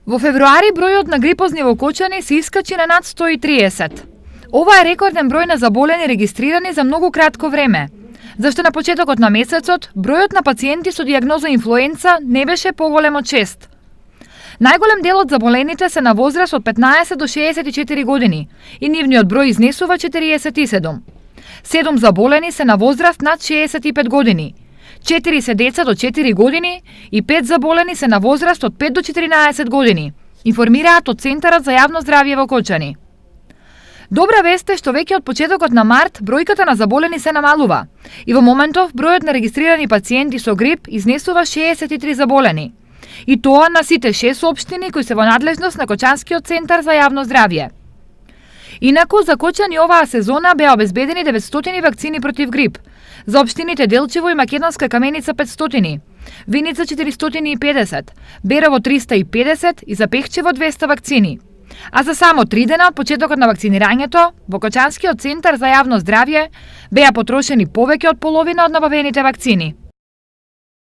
Во февруари бројот на грипозни во Кочани се искачи на над 130. Ова е рекорден број на заболени регистрирани за многу кратко време, зашто на почетокот на месецот бројот на пациенти со дијагноза инфлуенца не беше поголем од 6. Најголем дел од заболените се на возраст од 15 до 64 години и нивниот број изнесува 47. 7 заболени се на возраст над 65 години, 4 се деца до 4 години и 5 заболени се на возраст од 5 до 14 години, информираат од Центарот за јавно здравје во Кочани. Добра вест е што веќе од почетокот на март бројката на заболени се намалува и во моментов бројот на регистрирани пациенти со грип изнесува 63 заболени. И тоа на сите 6 општини кои се во надлежност на Кочанскиот центар за јавно здравје. Инаку за Кочани оваа сезона беа обезбедени 900 вакцини против грип. За општините Делчево и Македонска Каменица 500, Виница 450, Берово 350 и за Пехчево 200 вакцини. А за само 3 дена од почетокот на вакцинирањето, во Кочанскиот центар за јавно здравје беа потрошени повеќе од половина од набавените вакцини.